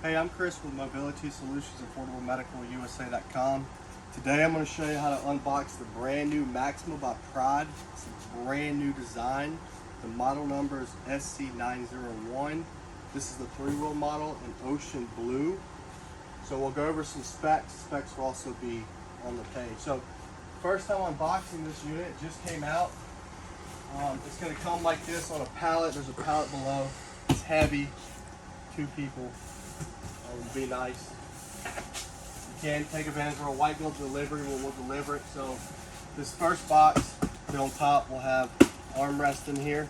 Hey, I'm Chris with Mobility Solutions, AffordableMedicalUSA.com. Today I'm going to show you how to unbox the brand new Maxima by Pride. It's a brand new design. The model number is SC901. This is the 3-wheel model in ocean blue. So we'll go over some specs. Specs will also be on the page. So first time unboxing this unit, it just came out. It's going to come like this on a pallet. There's a pallet below. It's heavy. 2 people. Would be nice. You can take advantage of a white glove delivery when we'll deliver it. So this first box, on top, will have armrest in here.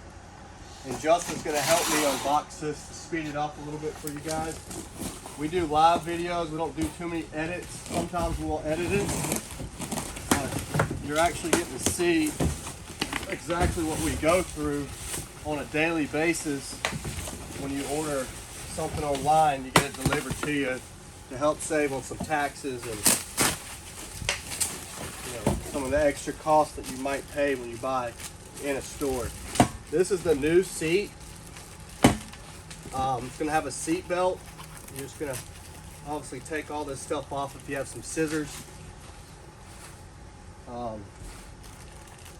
And Justin's going to help me unbox this to speed it up a little bit for you guys. We do live videos. We don't do too many edits. Sometimes we'll edit it. But you're actually getting to see exactly what we go through on a daily basis when you order something online. You get it delivered to you to help save on some taxes and some of the extra costs that you might pay when you buy in a store. This is the new seat. It's going to have a seat belt. You're just going to obviously take all this stuff off if you have some scissors.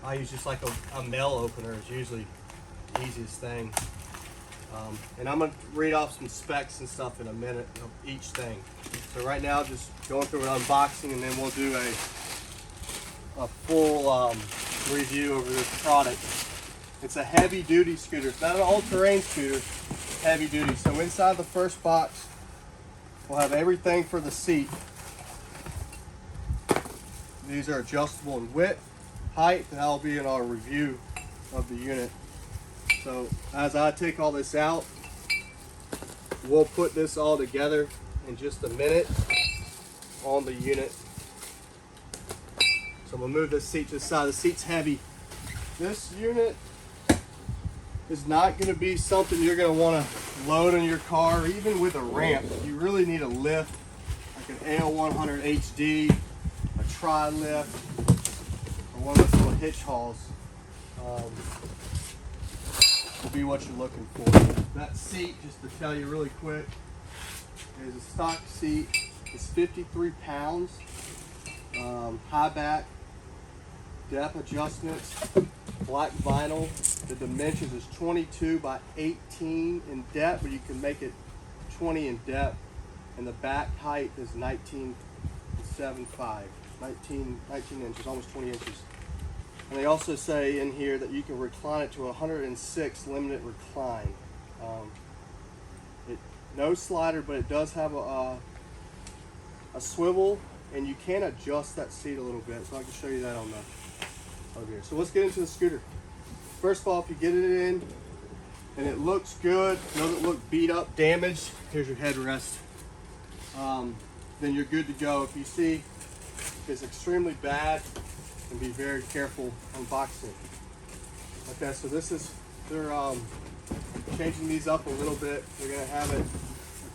I use just like a mail opener is usually the easiest thing. And I'm going to read off some specs and stuff in a minute of each thing. So right now, just going through an unboxing, and then we'll do a full review over this product. It's a heavy-duty scooter. It's not an all-terrain scooter. It's heavy-duty. So inside the first box, we'll have everything for the seat. These are adjustable in width, height, and that'll be in our review of the unit. So as I take all this out, we'll put this all together in just a minute on the unit. So we'll move this seat to the side. The seat's heavy. This unit is not going to be something you're going to want to load in your car, even with a ramp. You really need a lift, like an AL100 HD, a tri-lift, or one of those little hitch hauls. Will be what you're looking for. That seat, just to tell you really quick, is a stock seat. It's 53 pounds, high back, depth adjustments, black vinyl. The dimensions is 22 by 18 in depth, but you can make it 20 in depth. And the back height is 19.75, 19 inches, almost 20 inches. And they also say in here that you can recline it to 106 limited recline. No slider, but it does have a swivel, and you can adjust that seat a little bit. So I can show you that on the over here. So let's get into the scooter. First of all, if you get it in and it looks good, doesn't look beat up, damaged, here's your headrest. Then you're good to go. If you see it's extremely bad, and be very careful unboxing. Okay, so this is, they're changing these up a little bit. They're going to have it a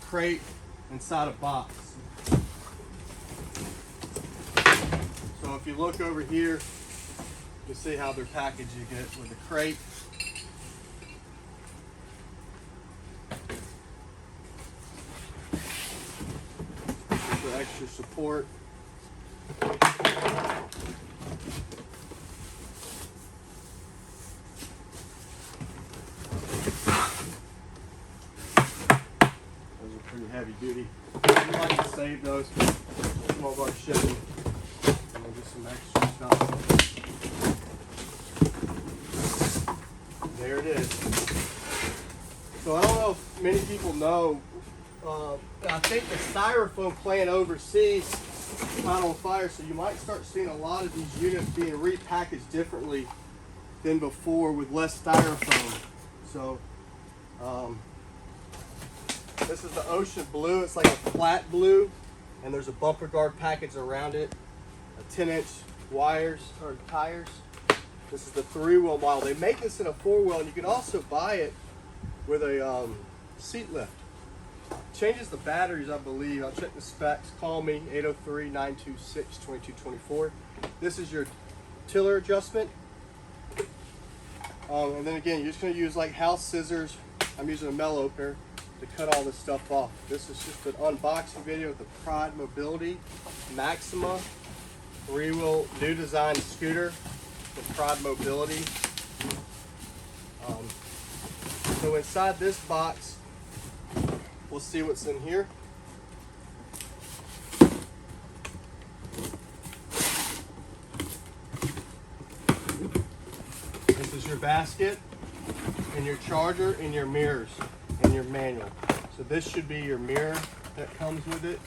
crate inside a box. So if you look over here, you see how they're packaged. You get with a crate. For extra support. Heavy duty. We like to save those for some of our shipping. And we'll get some extra stuff. There it is. So I don't know if many people know, I think the styrofoam plant overseas caught on fire, so you might start seeing a lot of these units being repackaged differently than before with less styrofoam. So this is the ocean blue. It's like a flat blue, and there's a bumper guard package around it, a 10-inch wires or tires. This is the 3-wheel model. They make this in a 4-wheel, and you can also buy it with a seat lift. Changes the batteries, I believe. I'll check the specs. Call me, 803-926-2224. This is your tiller adjustment. And then again, you're just going to use like house scissors. I'm using a metal opener. to cut all this stuff off. This is just an unboxing video of the Pride Mobility Maxima 3-wheel new design scooter with Pride Mobility. So inside this box, we'll see what's in here. This is your basket and your charger and your mirrors and your manual. So this should be your mirror that comes with it.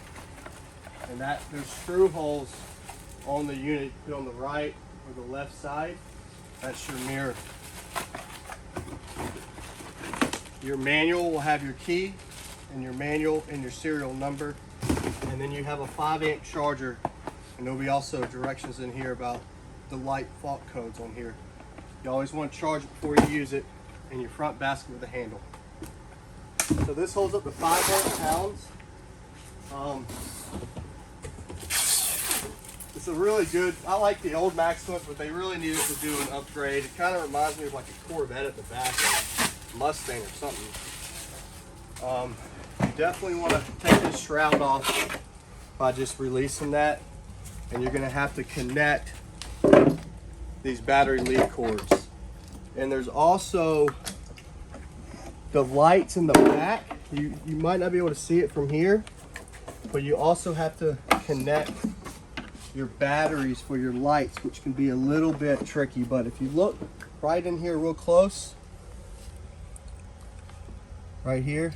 And that there's screw holes on the unit, put on the right or the left side. That's your mirror. Your manual will have your key and your manual and your serial number. And then you have a 5-amp charger. And there'll be also directions in here about the light fault codes on here. You always want to charge it before you use it, and your front basket with a handle. So this holds up to 500 pounds. It's a really good, I like the old Maximas, but they really needed to do an upgrade. It kind of reminds me of like a Corvette at the back, or Mustang or something. You definitely want to take this shroud off by just releasing that, and you're going to have to connect these battery lead cords. And there's also the lights in the back. You might not be able to see it from here, but you also have to connect your batteries for your lights, which can be a little bit tricky. But if you look right in here real close, right here,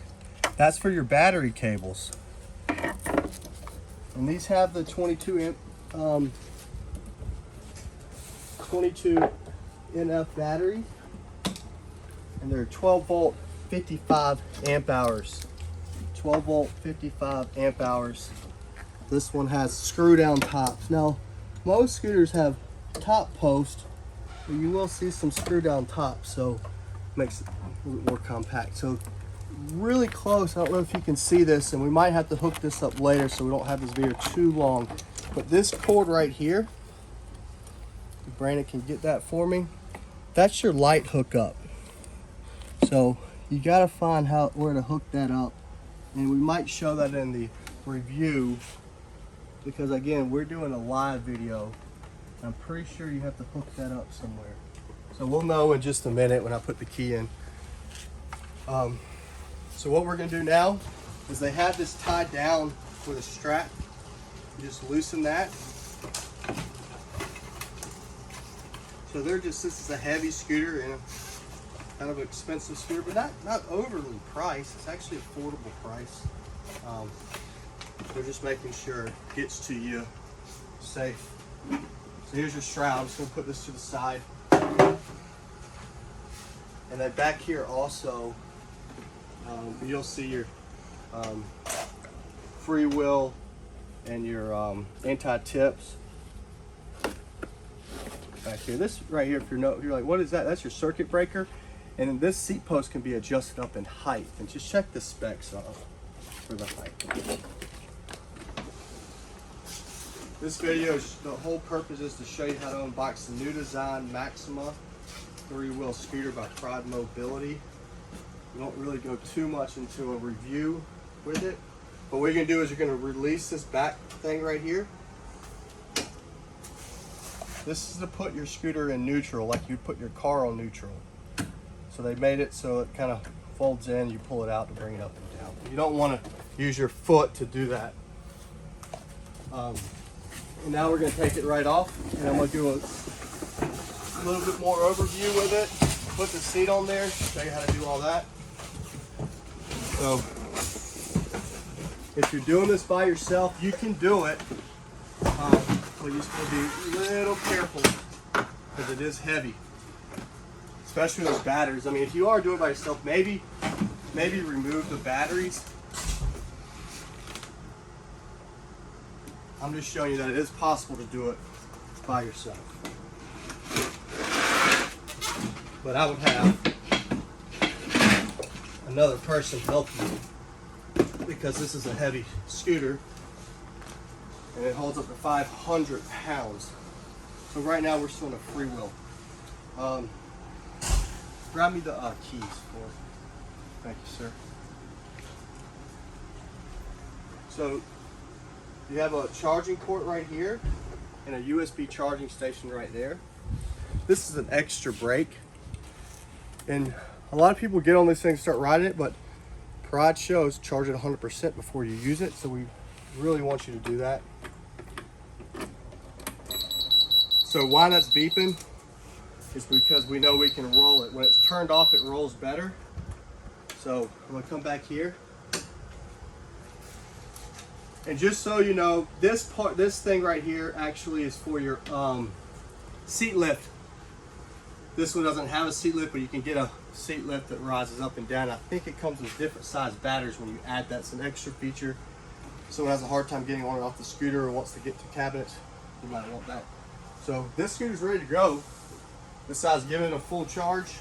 that's for your battery cables. And these have the 22 NF battery, and they're 12 volt 55 amp hours. 12 volt 55 amp hours. This one has screw down tops. Now most scooters have top post, but you will see some screw down tops, so it makes it a little bit more compact. So really close, I don't know if you can see this, and we might have to hook this up later so we don't have this video too long, but this cord right here, if Brandon can get that for me, that's your light hookup. So you got to find where to hook that up, and we might show that in the review, because again, we're doing a live video. I'm pretty sure you have to hook that up somewhere. So we'll know in just a minute when I put the key in. So what we're going to do now is they have this tied down with a strap. You just loosen that. So this is a heavy scooter and a kind of expensive scooter, but not overly priced. It's actually affordable price. They're just making sure it gets to you safe. So here's your shroud. I'm just going to put this to the side. And then back here also, you'll see your free wheel and your anti-tips. Back here, this right here, if you're like, what is that? That's your circuit breaker. And then this seat post can be adjusted up in height. And just check the specs for the height. This video, the whole purpose is to show you how to unbox the new design Maxima 3-wheel scooter by Pride Mobility. We don't really go too much into a review with it. But what you're going to do is you're going to release this back thing right here. This is to put your scooter in neutral, like you'd put your car on neutral. So they made it so it kind of folds in, you pull it out to bring it up and down. You don't want to use your foot to do that. And now we're going to take it right off, and I'm going to do a little bit more overview with it. Put the seat on there, show you how to do all that. So if you're doing this by yourself, you can do it. But you just want to be a little careful because it is heavy, especially those batteries. I mean, if you are doing it by yourself, maybe remove the batteries. I'm just showing you that it is possible to do it by yourself. But I would have another person help you because this is a heavy scooter and it holds up to 500 pounds. So right now we're still in a free wheel. Grab me the keys for. Thank you, sir. So you have a charging port right here and a USB charging station right there. This is an extra brake. And a lot of people get on this thing and start riding it, but Pride shows charge it 100% before you use it. So we really want you to do that. So why that's beeping is because we know we can roll it. When it's turned off, it rolls better. So I'm gonna come back here. And just so you know, this thing right here actually is for your seat lift. This one doesn't have a seat lift, but you can get a seat lift that rises up and down. I think it comes with different size batteries when you add that. It's an extra feature. Someone has a hard time getting on and off the scooter or wants to get to cabinets, you might want that. So this scooter's ready to go. Besides giving it a full charge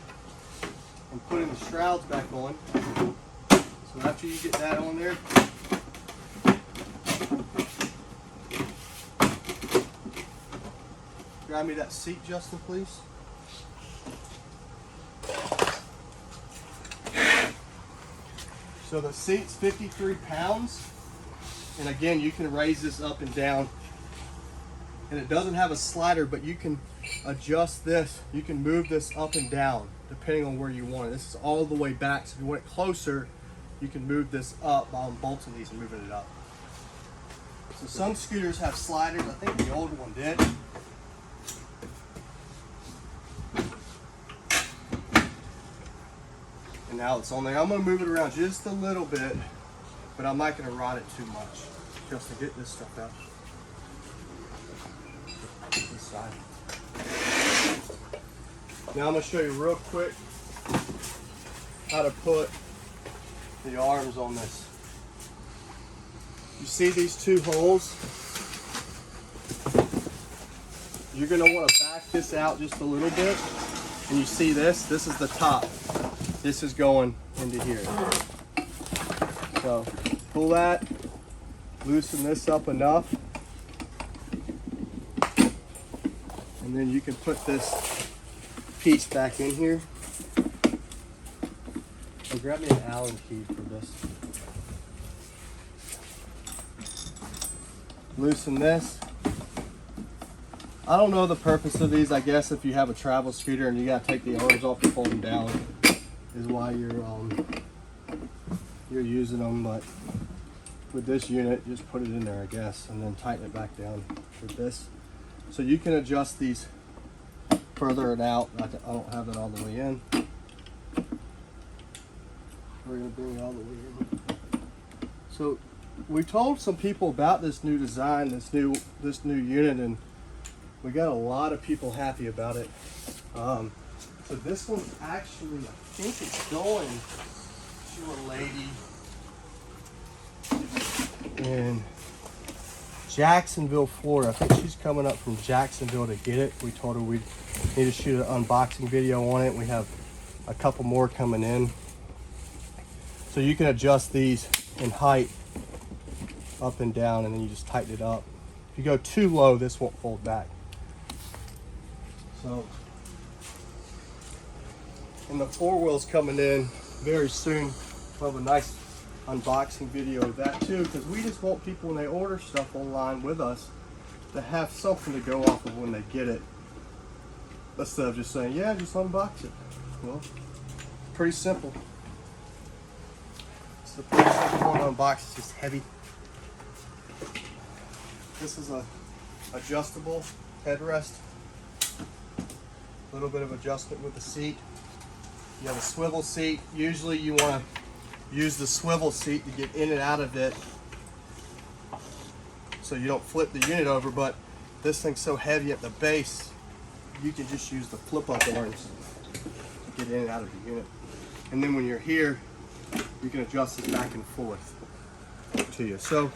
and putting the shrouds back on. So after you get that on there, grab me that seat, Justin, please. So the seat's 53 pounds. And again, you can raise this up and down. And it doesn't have a slider, but you can adjust this. You can move this up and down depending on where you want it. This is all the way back. So if you want it closer, you can move this up by bolting these and moving it up. So some scooters have sliders. I think the old one did. And now it's on there. I'm going to move it around just a little bit, but I'm not going to ride it too much just to get this stuff out. This side. Now I'm going to show you real quick how to put the arms on this. You see these two holes? You're going to want to back this out just a little bit. And you see this? This is the top. This is going into here. So pull that, loosen this up enough, and then you can put this piece back in here. Oh, grab me an Allen key for this. Loosen this. I don't know the purpose of these. I guess if you have a travel scooter and you gotta take the arms off to fold them down, is why you're using them. But with this unit, just put it in there, I guess, and then tighten it back down with this. So you can adjust these further and out. I don't have that all the way in. We're gonna bring it all the way in. So we told some people about this new design, this new unit, and we got a lot of people happy about it. So this one's actually, I think it's going to a lady in Jacksonville, Florida. I think she's coming up from Jacksonville to get it. We told her we'd need to shoot an unboxing video on it. We have a couple more coming in. So you can adjust these in height up and down, and then you just tighten it up. If you go too low, this won't fold back. So, and the 4-wheel's coming in very soon. We'll have a nice unboxing video of that too, because we just want people, when they order stuff online with us, to have something to go off of when they get it, instead of just saying, yeah, just unbox it. Well, pretty simple. It's a pretty simple one to unbox. It's just heavy. This is a adjustable headrest. A little bit of adjustment with the seat. You have a swivel seat. Usually you want to use the swivel seat to get in and out of it so you don't flip the unit over, but this thing's so heavy at the base, you can just use the flip up arms to get in and out of the unit. And then when you're here, you can adjust it back and forth to you. So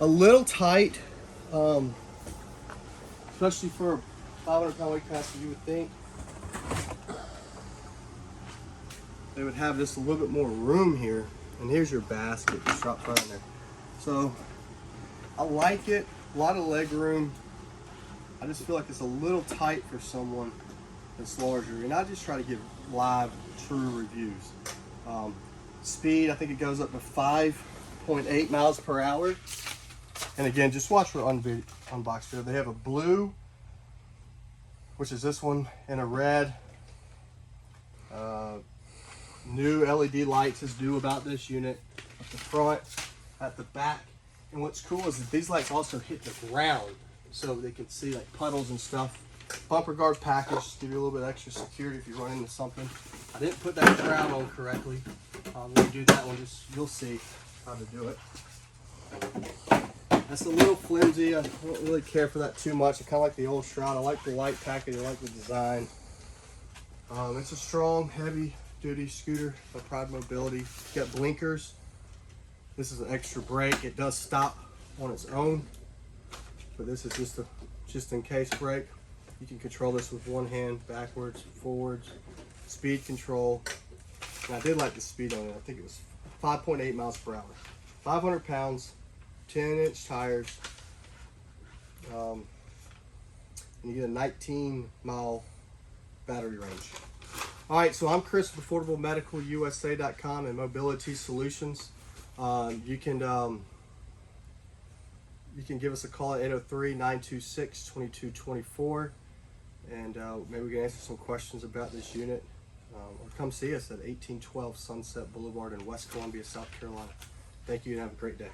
a little tight, especially for a 500-pound weight class, you would think they would have just a little bit more room here. And here's your basket, just drops right in there. So I like it, a lot of leg room. I just feel like it's a little tight for someone that's larger. And I just try to give live, true reviews. Speed, I think it goes up to 5.2 5.8 miles per hour. And again, just watch for unbox video. They have a blue, which is this one, and a red. New LED lights is due about this unit at the front, at the back. And what's cool is that these lights also hit the ground, so they can see like puddles and stuff. Bumper guard package, give you a little bit extra security if you run into something. I didn't put that shroud on correctly. When you do that one, you'll see how to do it. That's a little flimsy. I don't really care for that too much. I kind of like the old Shroud. I like the light package. I like the design. It's a strong, heavy-duty scooter by Pride Mobility. It's got blinkers. This is an extra brake. It does stop on its own, but this is just in case brake. You can control this with one hand, backwards, forwards, speed control. And I did like the speed on it. I think it was 5.8 miles per hour. 500 pounds, 10-inch tires. And you get a 19-mile battery range. All right, so I'm Chris with AffordableMedicalUSA.com and Mobility Solutions. You can give us a call at 803-926-2224, and maybe we can answer some questions about this unit. Or come see us at 1812 Sunset Boulevard in West Columbia, South Carolina. Thank you and have a great day.